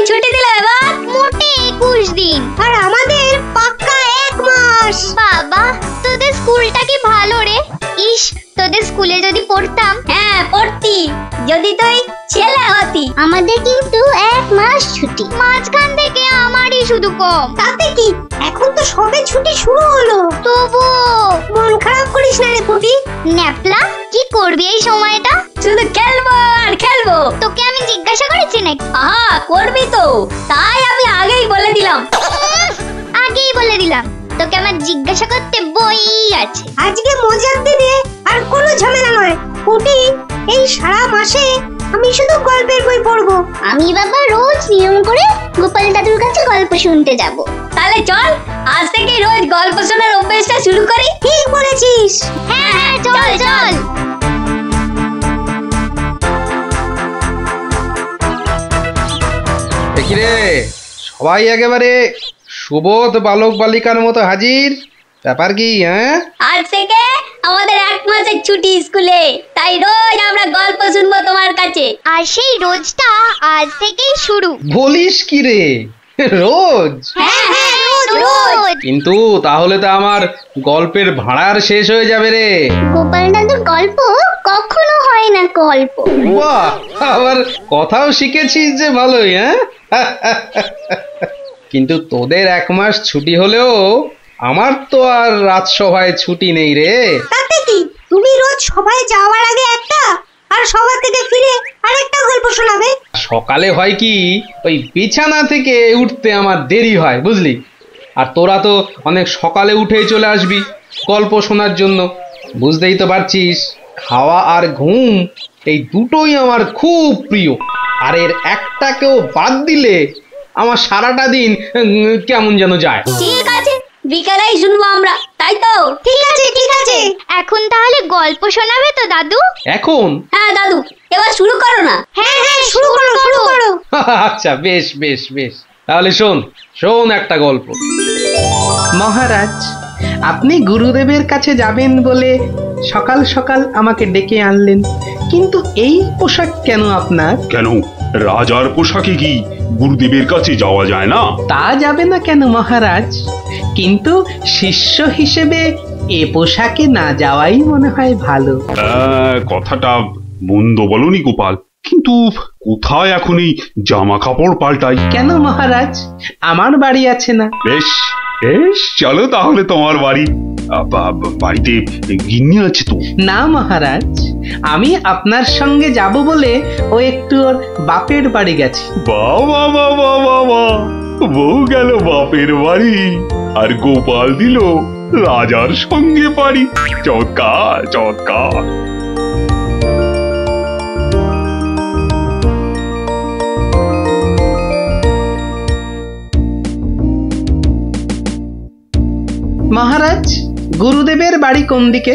ছুটি দিলে এবার? মোটে 21 দিন। আর আমাদের পাক্কা 1 মাস। বাবা, তোদের স্কুলটা কি ভালো রে। ইস, তোদের স্কুলে যদি পড়তাম। হ্যাঁ পড়তি, যদি তুই ছেলে হতি। আমাদের কিন্তু 1 মাস ছুটি, মাঝখান থেকে আমারই শুধু কম। তাতে কি, এখন তো সবে ছুটি শুরু হলো। তবু মন খারাপ করিস না রে পুটি। ন্যাপলা, কি করবি এই সময়টা? শুধু খেলবো আর খেলবো। তোকে আমি জিজ্ঞাসা করেছি নাকি? হ্যাঁ করবি তো, তাই আমি আগেই বলে দিলাম। আগেই বলে দিলাম, তোকে আমার জিজ্ঞাসা করতে বই আছে। আজকে মজার দিনে আর কোনো ঝামেলা নয় পুটি। এই সারা মাসে আমি শুধু গল্পের বই পড়বো। আমি বাবা রোজ নিয়ম করে গোপাল দাদুর কাছে গল্প শুনতে যাব। তাহলে চল, আজ থেকে রোজ গল্প শোনার অভ্যাসটা শুরু করি। ঠিক বলেছিস। হ্যাঁ হ্যাঁ, চল চল। দেখি রে, সবাই একেবারে সুবোধ বালক বালিকার মতো হাজির। ব্যাপার কি? হ্যাঁ, আজ থেকে আমাদের 1 মাসের ছুটি স্কুলে, তাই রোজ আমরা গল্প শুনবো তোমার কাছে। আর সেই রোজটা আজ থেকেই শুরু। বলিস কি রে, রোজ? হ্যাঁ হ্যাঁ, রোজ রোজ। কিন্তু তাহলে তো আমার গল্পের ভাড়ার শেষ হয়ে যাবে রে। গোপাল দাদুর গল্প কখনো হয় না গল্প। বাহ, আবার কথাও শিখেছিস যে ভালোই। হ্যাঁ, কিন্তু তোদের 1 মাস ছুটি হলেও আমার তো আর রাজসভায় ছুটি নেই রে। তাতে কি, তুমি রোজ সবাই যাওয়ার আগে একটা আর সবার থেকে ফিরে আরেকটা গল্প শোনাবে। সকালে হয় কি, ওই বিছানা থেকে উঠতে আমার দেরি হয় বুঝলি। আর তোরা তো অনেক সকালে উঠেই চলে আসবি গল্প শোনার জন্য। বুঝতেই তো পারছিস, খাওয়া আর ঘুম এই দুটোই আমার খুব প্রিয়। আর এর একটাকেও বাদ দিলে আমার সারাটা দিন কেমন যেন যায়। ঠিক আছে, বিকালেই শুনবো আমরা, তাই তো? ঠিক আছে ঠিক আছে। এখন তাহলে গল্প শোনাবে তো দাদু? এখন? হ্যাঁ দাদু, এবার শুরু করো না। হ্যাঁ হ্যাঁ, শুরু করো শুরু করো। আচ্ছা, বেশ বেশ বেশ, তাহলে শোন শোন একটা গল্প। মহারাজ, আপনি গুরুদেবের কাছে যাবেন বলে সকাল সকাল আমাকে ডেকে আনলেন, কিন্তু এই পোশাক কেন আপনার? কেন, রাজার পোশাকে কি গুরুদেবের কাছে যাওয়া যায় না? তা যাবে না কেন মহারাজ, কিন্তু শিষ্য হিসেবে এ পোশাকে না যাওয়াই মনে হয় ভালো। কথাটা মন্দ বলনি গোপাল, কিন্তু কোথায় এখন এই জামা কাপড় পাল্টাই? কেন মহারাজ, আমার বাড়ি আছে না? বেশ বেশ, চলো তাহলে তোমার বাড়ি। বাড়িতে গিন্নি আছে তো? না মহারাজ, আমি আপনার সঙ্গে যাব বলে ও একটু ওর বাপের বাড়ি গেছে। বাবা বাবা বাবা, বউ গেল বাপের বাড়ি আর গোপাল দিল রাজার সঙ্গে বাড়ি। চমৎকার চমৎকার। মহারাজ, গুরুদেবের বাড়ি কোন দিকে?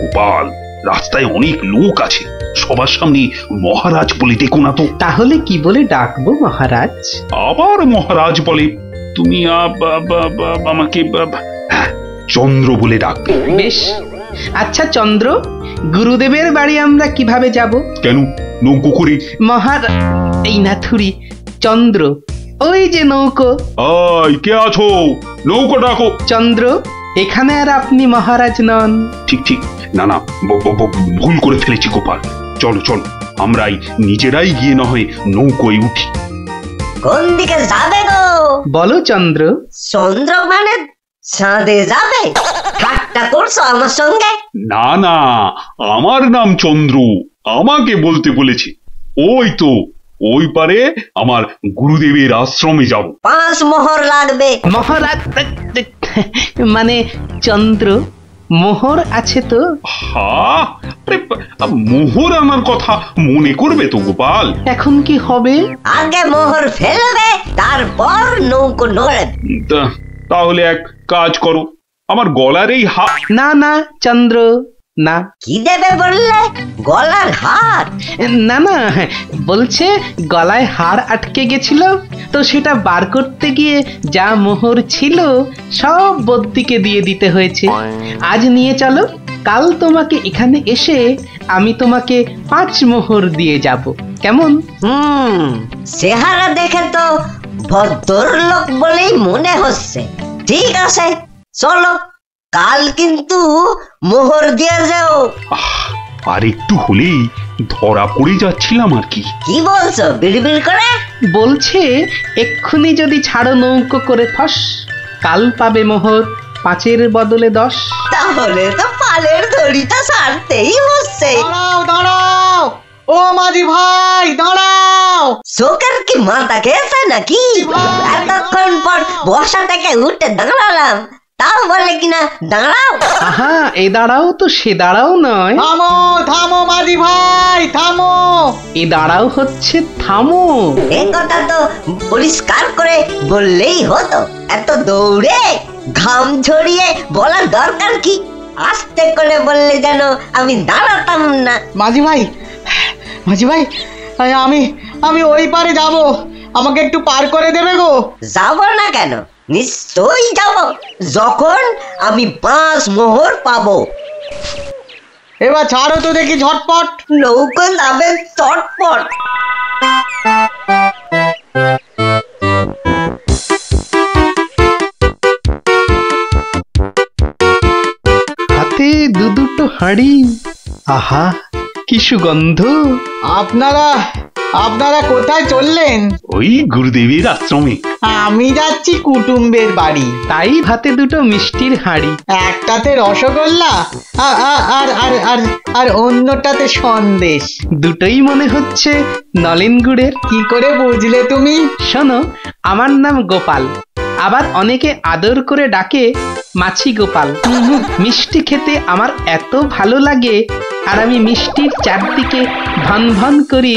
গোপাল, রাস্তায় অনেক লোক আছে, সবার সামনে মহারাজ বলে ডেকো না তো। তাহলে কি বলে ডাকবো মহারাজ? আবার মহারাজ বলে? তুমি আমাকে চন্দ্র বলে ডাকবে। বেশ, আচ্ছা চন্দ্র, গুরুদেবের বাড়ি আমরা কিভাবে যাব? কেন, নৌকো করে? এই না থুরি, চন্দ্র, ওই যে নৌকো। কে আছো? নৌকো ডাকো। চন্দ্র, এখানে আর আপনি মহারাজ নন। ঠিক ঠিক, না না, ভুল করে ফেলেছি গোপাল। চলো চলো, আমরাই নিজেরাই গিয়ে না হয় নৌকোয় উঠি। কোন দিকে যাবে গো? বলো চন্দ্র। চন্দ্র মানে চাঁদে যাবে? ঠাট্টা করছো আমার সঙ্গে? না না, আমার নাম চন্দ্র, আমাকে বলতে বলেছে। ওই তো ওই পারে আমার গুরুদেবের আশ্রমে যাব। 5 মোহর লাগবে। মহারাজ মানে চন্দ্র, মোহর আছে তো? হ্যাঁ, মোহর আনার কথা মনে করবে তো গোপাল। এখন কি হবে? আগে মোহর ফেলবে, তারপর নৌকো নড়ে। তাহলে এক কাজ করো, আমার গলার এই না না চন্দ্র, না। কি দেবে বললে? গলার হার? না না, বলছে গলায় হার আটকে গেছিল, তো সেটা বার করতে গিয়ে যা মোহর ছিল সব বদ্যিকে দিয়ে দিতে হয়েছে। আজ নিয়ে চলো, কাল তোমাকে এখানে এসে আমি তোমাকে 5 মোহর দিয়ে যাব, কেমন? চেহারা দেখে তো ভদ্রলোক বলেই মনে হচ্ছে। ঠিক আছে, চলো, কাল কিন্তু মোহর দিয়ে যাও। আর একটু হলেই ধরা পড়ে যাচ্ছিলাম আর কি। কি বলছো বিড়বিড় করে? বলছে এক্ষুনি যদি ছাড়ো নৌকো করে ফস, কাল পাবে মোহর 5-এর বদলে 10। তাহলে তো পালের দড়িটা ছাড়তেই হচ্ছে। দাঁড়াও দাঁড়াও, ও মাঝি ভাই দাঁড়াও। চোখের কি মাথা খেয়েছে নাকি? এতক্ষণ পর বসা থেকে উঠে দাঁড়ালাম, তাও বলে কিনা দাঁড়াও। আহা, এ দাঁড়াও তো সে দাঁড়াও নয়। থামো থামো মাঝি ভাই থামো। এ দাঁড়াও হচ্ছে থামো। এ কথা তো পরিষ্কার করে বললেই হতো, এত দৌড়ে ঘাম ঝরিয়ে বলার দরকার কি? আস্তে করে বললে যেন আমি দাঁড়াতাম না। মাঝি ভাই, মাঝি ভাই, আমি আমি ওই পারে যাব, আমাকে একটু পার করে দেবে গো? যাব না কেন, নিশ্চয়ই যাব, যখন আমি 5 মোহর পাবো। এবার ছাড়ো তো দেখি ঝটপট। নৌকো নামে চটপট। হাতে দুটো হাঁড়ি, আহা কি সুগন্ধ। আপনারা কোথায় চললেন? ওই গুরুদেবের আশ্রমে। আমি যাচ্ছি কুটুম্বের বাড়ি। তাই হাতে দুটো মিষ্টির হাঁড়ি, একটাতে রসগোল্লা আর অন্যটাতে সন্দেশ। দুটোই মনে হচ্ছে নলেন গুড়ের। কি করে বুঝলে তুমি? শোনো, আমার নাম গোপাল, আবার অনেকে আদর করে ডাকে মাছি গোপাল। মিষ্টি খেতে আমার এত ভালো লাগে, আর আমি মিষ্টির চারদিকে ভন ভন করি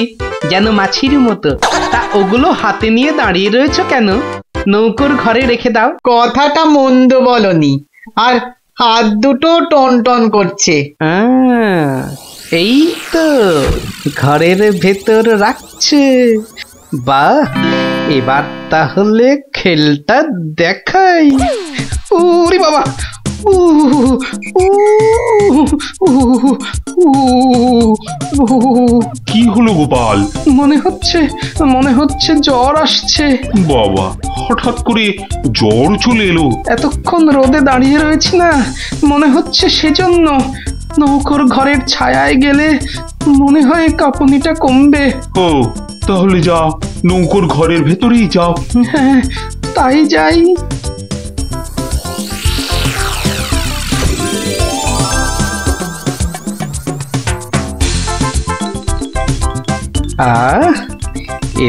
যেন মাছির মতো। তা ওগুলো হাতে নিয়ে দাঁড়িয়ে রয়েছো কেন? নৌকোর ঘরে রেখে দাও। কথাটা মন্দ বলনি, আর হাত দুটো টন টন করছে। এই তো ঘরের ভেতর রাখছে। বাহ, এবার তাহলে খেলটা দেখাই। ওরে বাবা, কি হলো গোপাল? মনে হচ্ছে জ্বর আসছে। বাবা, হঠাৎ করে জ্বর চলে এলো? এতক্ষণ রোদে দাঁড়িয়ে রয়েছি না, মনে হচ্ছে সেজন্য। নৌকোর ঘরের ছায়ায় গেলে মনে হয় কাঁপুনিটা কমবে। ও, তাহলে যাও, নৌকোর ঘরের ভেতরেই যাও। হ্যাঁ, তাই যাই।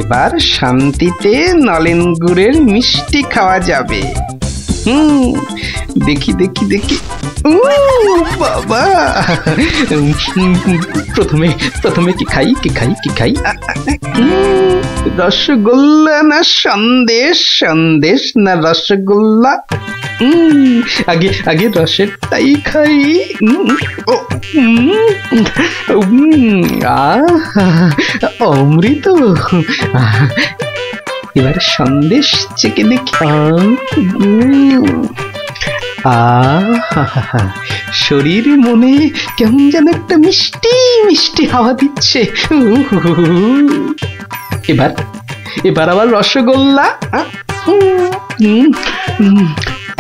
এবার শান্তিতে নলেন গুড়ের মিষ্টি খাওয়া যাবে। দেখি দেখি দেখি। বাবা, প্রথমে কি খাই কি খাই কি খাই? রসগোল্লা না সন্দেশ? সন্দেশ না রসগোল্লা? আগে রসেরটাই খাই। অমৃত। এবার সন্দেশ চেকে দেখি। শরীর মনে কেমন যেন একটা মিষ্টি মিষ্টি হাওয়া দিচ্ছে। এবার আবার রসগোল্লা,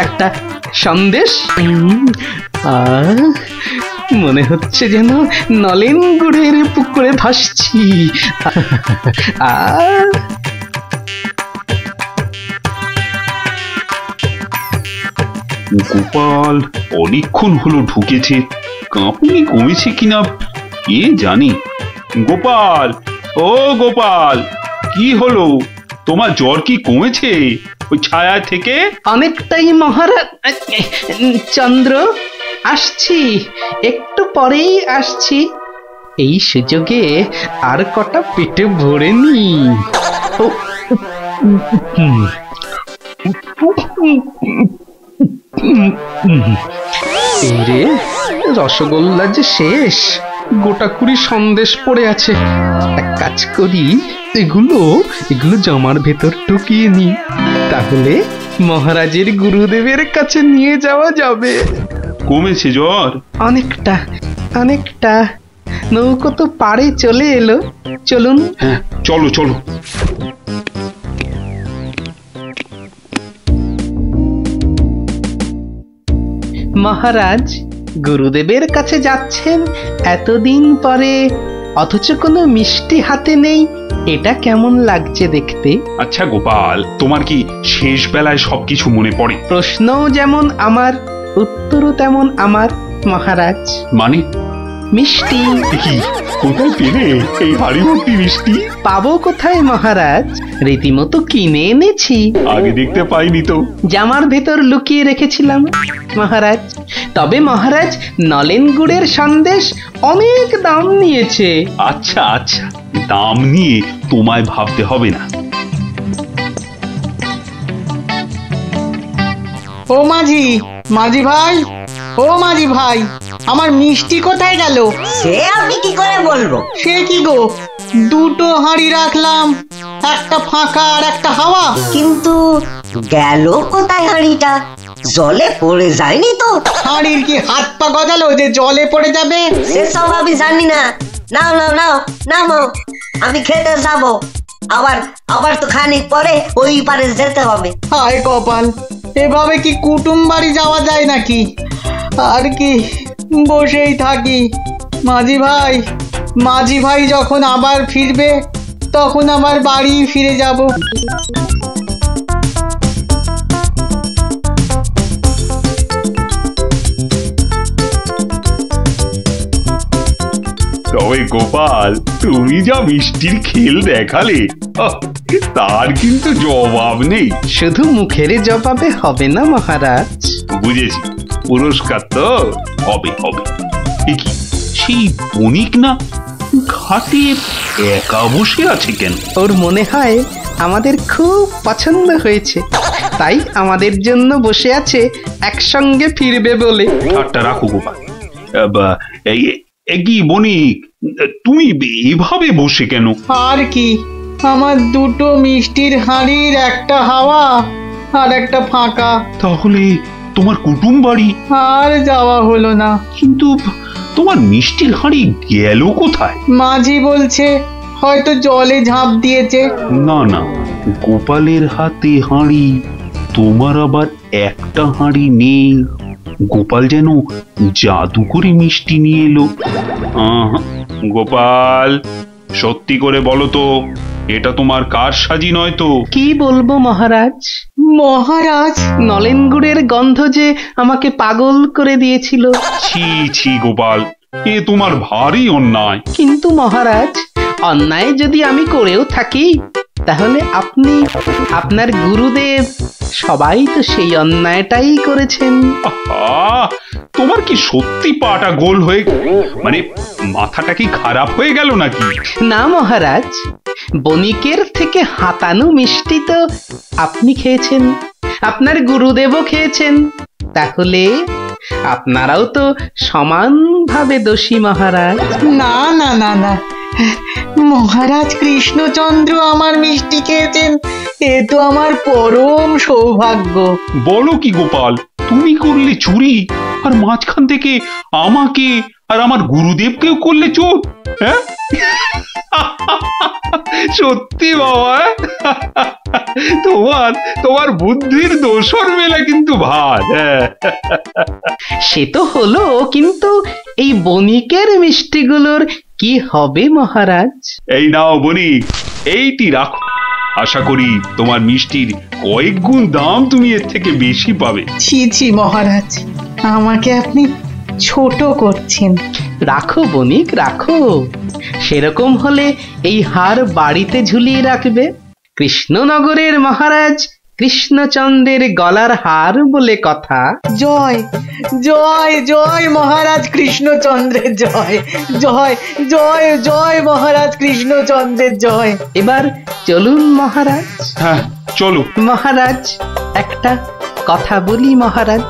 একটা সন্দেশ। মনে হচ্ছে যেন নলেন গুড়ের পুকুরে ভাসছি। গোপাল অনেকক্ষণ হলো ঢুকেছে, কাঁপুনি কমেছে কিনা কে জানি। গোপাল, ও গোপাল, কি হলো? তোমার জ্বর কি কমেছে ওই ছায়া থেকে? অনেকটাই মহারাজ। চন্দ্র, আসছি, একটু পরেই আসছি। এই সুযোগে আর কটা পেটে ভরে নি। রে, রসগোল্লা যে শেষ, গোটা কুড়ি সন্দেশ পড়ে আছে। এক কাজ করি, এগুলো জামার ভেতর ঢুকিয়ে নি, তাহলে মহারাজের গুরুদেবের কাছে নিয়ে যাওয়া যাবে। কমেছে জ্বর? অনেকটা। নৌকো তো পাড়ে চলে এলো, চলুন। হ্যাঁ চলো চলো। মহারাজ, গুরুদেবের কাছে যাচ্ছেন এতদিন পরে, অথচ কোনো মিষ্টি হাতে নেই, এটা কেমন লাগছে দেখতে? আচ্ছা গোপাল, তোমার কি শেষ বেলায় সবকিছু মনে পড়ে? প্রশ্নও যেমন আমার, উত্তরও তেমন আমার মহারাজ। মানে? মিষ্টি। কি কোথায় পেলে এই হাড়ি ভর্তি মিষ্টি? পাবো কোথায় মহারাজ, রীতিমতো কিনে এনেছি। আগে দেখতে পাইনি তো। জামার ভেতর লুকিয়ে রেখেছিলাম মহারাজ। তবে মহারাজ, নলেন গুড়ের সন্দেশ অনেক দাম নিয়েছে। আচ্ছা আচ্ছা, দাম নিয়ে তোমায় ভাবতে হবে না। ও মাঝি, মাঝি ভাই, ও মাঝি ভাই, আমার মিষ্টি কোথায় গেল? সে আমি কি করে বলবো? সে কি গো, দুটো হাঁড়ি রাখলাম, একটা ফাঁকা আর একটা হাওয়া। কিন্তু গেল কোথায় হাঁড়িটা? জলে পড়ে যায়নি তো? হাঁড়ির কি হাত পা গজালো যে জলে পড়ে যাবে? সেসব আমি জানি না। নাও নাও নাও নাও, আমি খেতে যাবো। আবার আবার তো খানিক পরে ওই পারে যেতে হবে। হায় কপাল, এভাবে কি কুটুম বাড়ি যাওয়া যায় নাকি? আর কি বসেই থাকি। মাঝি ভাই যখন আবার ফিরবে তখন আবার বাড়ি ফিরে যাব। তবে গোপাল, তুমি যা মিষ্টির খেল দেখালে, তার কিন্তু জবাব নেই। শুধু মুখের জবাবে হবে না মহারাজ। বুঝেছি, পুরস্কার তো হবে হবে। এ কি, সেই বণিক না ঘাটে একা বসে আছে কেন? ওর মনে হয় আমাদের খুব পছন্দ হয়েছে, তাই আমাদের জন্য বসে আছে, একসঙ্গে ফিরবে বলে। ঠাট্টা রাখো গোপাল। কি বণিক, তুমি এভাবে বসে কেন? আর কি, আমার দুটো মিষ্টির হাঁড়ির একটা হাওয়া আর একটা ফাঁকা। তাহলে তোমার কুটুম বাড়ি আর যাওয়া হলো না। কিন্তু তোমার মিষ্টির হাঁড়ি গেল কোথায়? মাঝি বলছে হয়তো জলে ঝাঁপ দিয়েছে। না না, গোপালের হাতে হাঁড়ি, তোমার আবার একটা হাঁড়ি নেই। গোপাল যেন জাদু করে মিষ্টি নিয়ে এলো। গোপাল, সত্যি করে বলো তো, এটা তোমার কার সাজি নয় তো? কি বলবো মহারাজ? মহারাজ, নলেন গুড়ের গন্ধ যে আমাকে পাগল করে দিয়েছিল। ছি ছি গোপাল, এ তোমার ভারী অন্যায়। কিন্তু মহারাজ, অন্যায় যদি আমি করেও থাকি, তাহলে আপনি, আপনার গুরুদেব, সবাই তো সেই অন্যায়টাই করেছেন। তোমার কি সত্যি পাটা গোল হয়ে, মানে মাথাটা কি খারাপ হয়ে গেল নাকি? না মহারাজ, বণিকের থেকে হাতানো মিষ্টি তো আপনি খেয়েছেন, আপনার গুরুদেবও খেয়েছেন, তাহলে আপনারাও তো সমানভাবে দোষী মহারাজ। না না না না, মহারাজ কৃষ্ণচন্দ্র আমার মিষ্টি খেয়েছেন, এ তো আমার পরম সৌভাগ্য। বলো কি গোপাল, তুমি করলে চুরি, আর মাঝখান থেকে আমাকে আর আমার গুরুদেবকেও করলে চোর? হ্যাঁ সত্যি বাবা, তোমার বুদ্ধির দোসর মেলা কিন্তু ভার। সে তো হলো, কিন্তু এই বণিকের মিষ্টিগুলোর কি হবে মহারাজ? এই নাও বণিক, এইটি রাখো। আশা করি তোমার মিষ্টির কয়েক গুণ দাম তুমি এর থেকে বেশি পাবে। ছি ছি মহারাজ, আমাকে আপনি ছোট করছেন। রাখো বণিক, রাখো। সেরকম হলে এই হার বাড়িতে ঝুলিয়ে রাখবে। কৃষ্ণনগরের মহারাজ কৃষ্ণচন্দ্রের গলার হার বলে কথা। জয় জয় জয় মহারাজ কৃষ্ণচন্দ্রের জয়, জয় জয় জয় মহারাজ কৃষ্ণচন্দ্রের জয়। এবার চলুন মহারাজ। হ্যাঁ চলো। মহারাজ, একটা কথা বলি মহারাজ।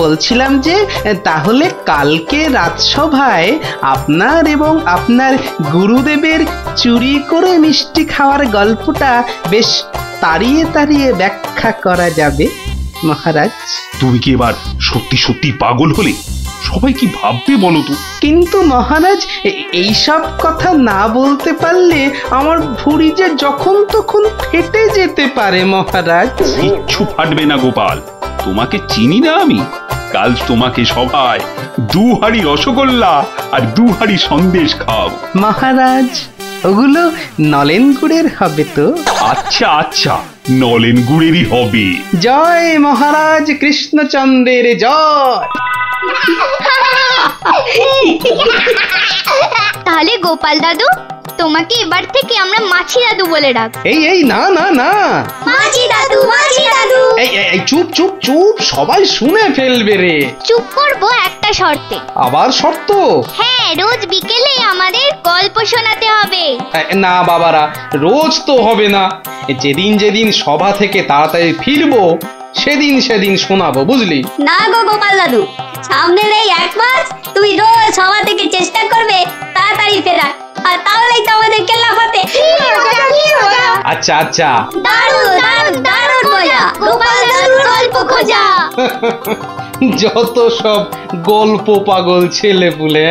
বলছিলাম যে, তাহলে কালকে রাজসভায় আপনার এবং আপনার গুরুদেবের চুরি করে মিষ্টি খাওয়ার গল্পটা বেশ তাড়িয়ে তাড়িয়ে ব্যাখ্যা করা যাবে মহারাজ। তুমি কি এবার সত্যি সত্যি পাগল হলে? সবাই কি ভাববে বলো তো? কিন্তু মহারাজ এইসব কথা না বলতে পারলে আমার ভুঁড়ি যে যখন তখন ফেটে যেতে পারে মহারাজ। কিচ্ছু ফাটবে না গোপাল, তোমাকে চিনি না আমি? কাল তোমাকে সবাই 2 হাঁড়ি রসগোল্লা আর 2 হাঁড়ি সন্দেশ খাও। মহারাজ ওগুলো নলেন গুড়ের হবে তো? আচ্ছা আচ্ছা, নলেন গুড়েরই হবে। জয় মহারাজ কৃষ্ণচন্দ্রের জয়। তাহলে গোপাল দাদু, তোমাকে এবার থেকে আমরা মাছি দাদু বলে ডাক। এই না না না, মাছি দাদু, মাছি দাদু। এই চুপ চুপ চুপ, সবাই শুনে ফেলবে রে। চুপ করবো একটা শর্তে। আবার শর্ত? হ্যাঁ, রোজ বিকেলে আমাদের গল্প শোনাতে হবে। না বাবারা, রোজ তো হবে না। যেদিন যেদিন সভা থেকে তাড়াতাড়ি ফিরবো সেদিন সেদিন শোনাবো, বুঝলি? না গো গোপাল দাদু, সামনের এই 1 মাস তুমি রোজ সভা থেকে চেষ্টা করবে তাড়াতাড়ি ফেরার, আর তাহলেই তো আমাদের কেল্লা ফতে। আচ্ছা আচ্ছা, দারুণ দারুণ দারুণ মজা, গোপাল দাদুর গল্প খোঁজা। যত সব গল্প পাগল ছেলে পুলে।